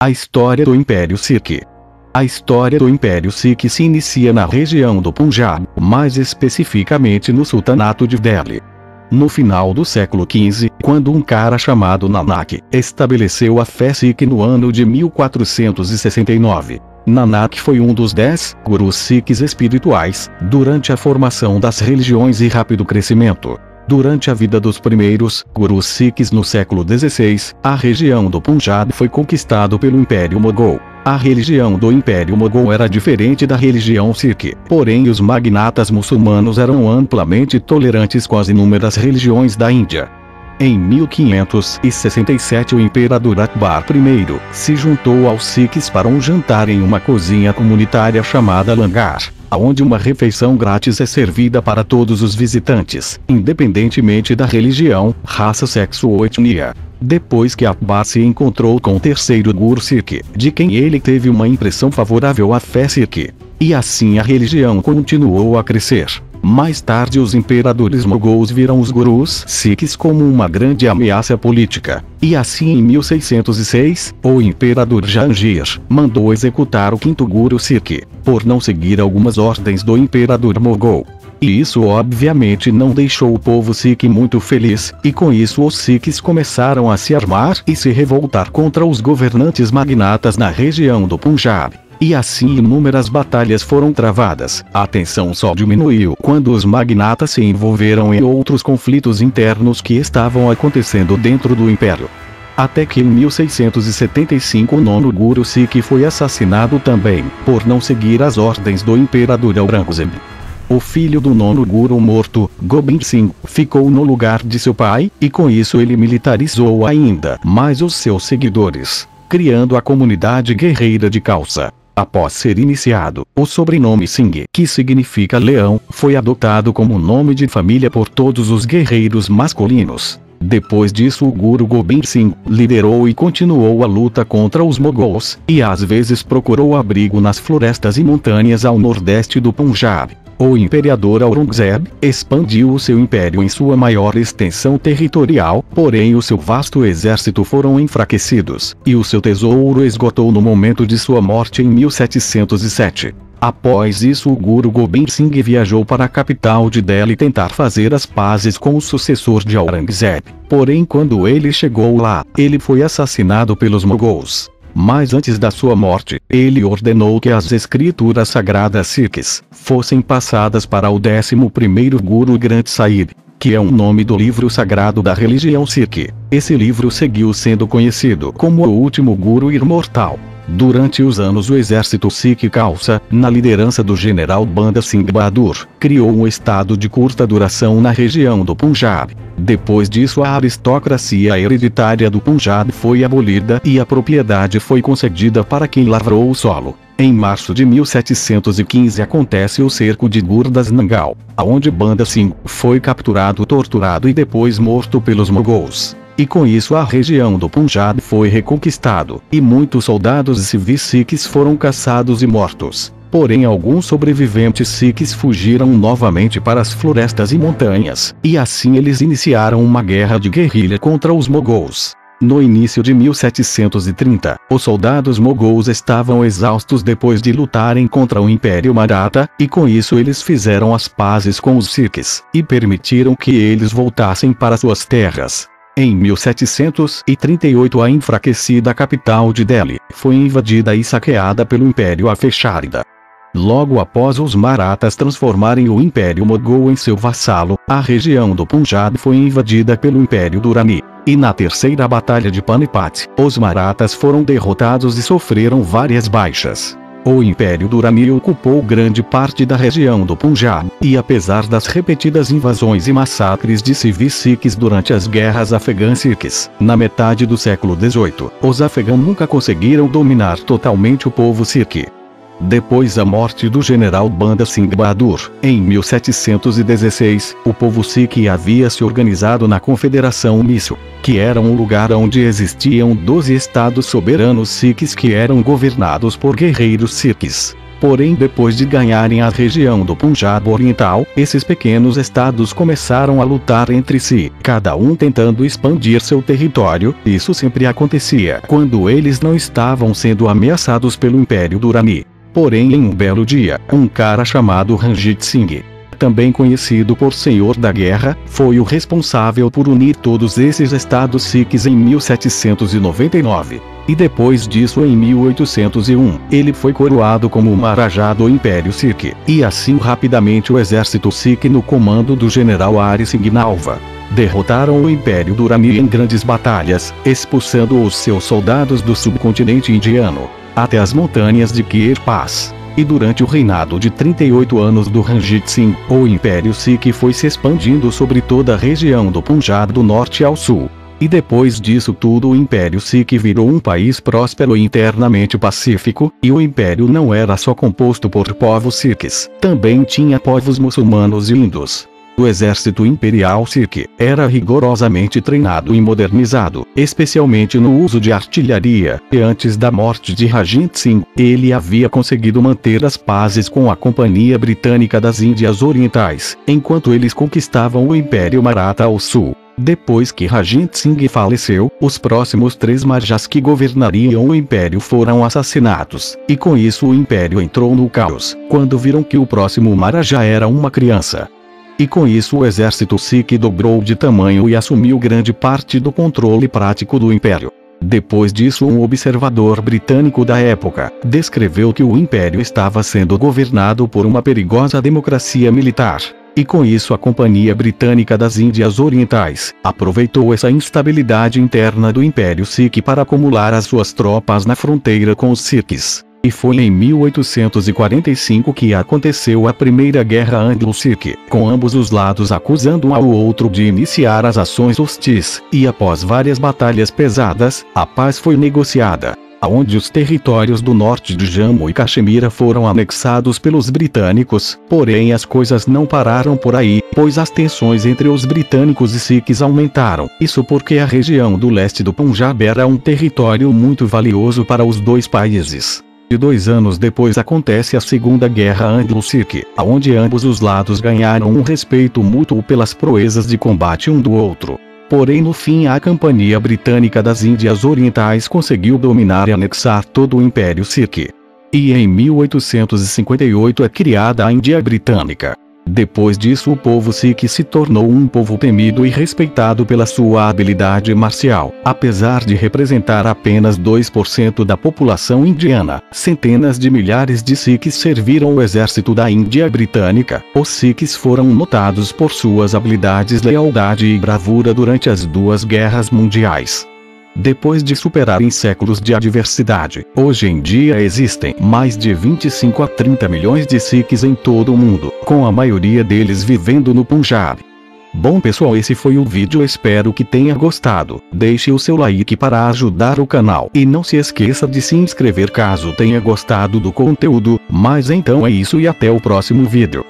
A história do Império Sikh. A história do Império Sikh se inicia na região do Punjab, mais especificamente no Sultanato de Delhi. No final do século XV, quando um cara chamado Nanak estabeleceu a fé Sikh no ano de 1469. Nanak foi um dos 10 gurus sikhs espirituais, durante a formação das religiões e rápido crescimento. Durante a vida dos primeiros gurus sikhs no século XVI, a região do Punjab foi conquistado pelo Império Mogol. A religião do Império Mogol era diferente da religião Sikh, porém os magnatas muçulmanos eram amplamente tolerantes com as inúmeras religiões da Índia. Em 1567 o imperador Akbar I se juntou aos Sikhs para um jantar em uma cozinha comunitária chamada Langar, onde uma refeição grátis é servida para todos os visitantes, independentemente da religião, raça, sexo ou etnia. Depois que Akbar se encontrou com o terceiro Guru Sikh, de quem ele teve uma impressão favorável à fé Sikh, e assim a religião continuou a crescer. Mais tarde os imperadores mogols viram os gurus sikhs como uma grande ameaça política, e assim em 1606, o imperador Jahangir mandou executar o quinto Guru Sikh, por não seguir algumas ordens do imperador mogol. E isso obviamente não deixou o povo Sikh muito feliz, e com isso os Sikhs começaram a se armar e se revoltar contra os governantes magnatas na região do Punjab. E assim inúmeras batalhas foram travadas. A tensão só diminuiu quando os magnatas se envolveram em outros conflitos internos que estavam acontecendo dentro do império. Até que em 1675 o nono Guru Sikh foi assassinado também, por não seguir as ordens do imperador Aurangzeb. O filho do nono Guru morto, Gobind Singh, ficou no lugar de seu pai, e com isso ele militarizou ainda mais os seus seguidores, criando a comunidade guerreira de Khalsa. Após ser iniciado, o sobrenome Singh, que significa leão, foi adotado como nome de família por todos os guerreiros masculinos. Depois disso o Guru Gobind Singh liderou e continuou a luta contra os mogols, e às vezes procurou abrigo nas florestas e montanhas ao nordeste do Punjab. O imperador Aurangzeb expandiu o seu império em sua maior extensão territorial, porém o seu vasto exército foram enfraquecidos, e o seu tesouro esgotou no momento de sua morte em 1707. Após isso o Guru Gobind Singh viajou para a capital de Delhi tentar fazer as pazes com o sucessor de Aurangzeb. Porém quando ele chegou lá, ele foi assassinado pelos mogols. Mas antes da sua morte, ele ordenou que as escrituras sagradas Sikhs fossem passadas para o 11º Guru Granth Sahib, que é o nome do livro sagrado da religião Sikh. Esse livro seguiu sendo conhecido como o último Guru imortal. Durante os anos o exército Sikh Khalsa, na liderança do general Banda Singh Bahadur, criou um estado de curta duração na região do Punjab. Depois disso a aristocracia hereditária do Punjab foi abolida e a propriedade foi concedida para quem lavrou o solo. Em março de 1715 acontece o cerco de Gurdasangal, onde Banda Singh foi capturado, torturado e depois morto pelos mogols. E com isso a região do Punjab foi reconquistado, e muitos soldados e civis sikhs foram caçados e mortos. Porém alguns sobreviventes sikhs fugiram novamente para as florestas e montanhas, e assim eles iniciaram uma guerra de guerrilha contra os mogols. No início de 1730, os soldados mogols estavam exaustos depois de lutarem contra o Império Maratha, e com isso eles fizeram as pazes com os sikhs, e permitiram que eles voltassem para suas terras. Em 1738 a enfraquecida capital de Delhi foi invadida e saqueada pelo Império Afesharida. Logo após os Marathas transformarem o Império Mogol em seu vassalo, a região do Punjab foi invadida pelo Império Durrani. E na terceira batalha de Panipat, os Marathas foram derrotados e sofreram várias baixas. O Império Durrani ocupou grande parte da região do Punjab, e apesar das repetidas invasões e massacres de civis sikhs durante as guerras afegãs sikhs, na metade do século XVIII, os afegãos nunca conseguiram dominar totalmente o povo sikh. Depois da morte do general Banda Singh Bahadur, em 1716, o povo Sikh havia se organizado na Confederação Mysore, que era um lugar onde existiam 12 estados soberanos Sikhs que eram governados por guerreiros Sikhs. Porém, depois de ganharem a região do Punjab Oriental, esses pequenos estados começaram a lutar entre si, cada um tentando expandir seu território. Isso sempre acontecia quando eles não estavam sendo ameaçados pelo Império Durrani. Porém, em um belo dia, um cara chamado Ranjit Singh, também conhecido por Senhor da Guerra, foi o responsável por unir todos esses estados sikhs em 1799. E depois disso, em 1801, ele foi coroado como o Maharaja do Império Sikh. E assim rapidamente o exército Sikh no comando do general Hari Singh Nalva derrotaram o Império Durrani em grandes batalhas, expulsando os seus soldados do subcontinente indiano até as montanhas de Khyber Pass. E durante o reinado de 38 anos do Ranjit Singh, o Império Sikh foi se expandindo sobre toda a região do Punjab do norte ao sul. E depois disso tudo o Império Sikh virou um país próspero e internamente pacífico, e o Império não era só composto por povos sikhs, também tinha povos muçulmanos e hindus. O exército imperial Sikh era rigorosamente treinado e modernizado, especialmente no uso de artilharia, e antes da morte de Ranjit Singh, ele havia conseguido manter as pazes com a Companhia Britânica das Índias Orientais, enquanto eles conquistavam o Império Maratha ao sul. Depois que Ranjit Singh faleceu, os próximos 3 Maharajas que governariam o Império foram assassinados, e com isso o Império entrou no caos, quando viram que o próximo Maharaja era uma criança. E com isso o exército Sikh dobrou de tamanho e assumiu grande parte do controle prático do Império. Depois disso, um observador britânico da época descreveu que o Império estava sendo governado por uma perigosa democracia militar. E com isso a Companhia Britânica das Índias Orientais aproveitou essa instabilidade interna do Império Sikh para acumular as suas tropas na fronteira com os Sikhs. E foi em 1845 que aconteceu a Primeira Guerra Anglo-Sikh, com ambos os lados acusando um ao outro de iniciar as ações hostis, e após várias batalhas pesadas, a paz foi negociada, aonde os territórios do norte de Jammu e Caxemira foram anexados pelos britânicos. Porém as coisas não pararam por aí, pois as tensões entre os britânicos e sikhs aumentaram. Isso porque a região do leste do Punjab era um território muito valioso para os dois países. E 2 anos depois acontece a Segunda Guerra Anglo-Sikh, onde ambos os lados ganharam um respeito mútuo pelas proezas de combate um do outro. Porém no fim a Companhia Britânica das Índias Orientais conseguiu dominar e anexar todo o Império Sikh. E em 1858 é criada a Índia Britânica. Depois disso o povo Sikh se tornou um povo temido e respeitado pela sua habilidade marcial. Apesar de representar apenas 2% da população indiana, centenas de milhares de Sikhs serviram o exército da Índia Britânica. Os Sikhs foram notados por suas habilidades, lealdade e bravura durante as 2 guerras mundiais. Depois de superarem séculos de adversidade, hoje em dia existem mais de 25 a 30 milhões de Sikhs em todo o mundo, com a maioria deles vivendo no Punjab. Bom pessoal, esse foi o vídeo, espero que tenha gostado. Deixe o seu like para ajudar o canal e não se esqueça de se inscrever caso tenha gostado do conteúdo. Mas então é isso e até o próximo vídeo.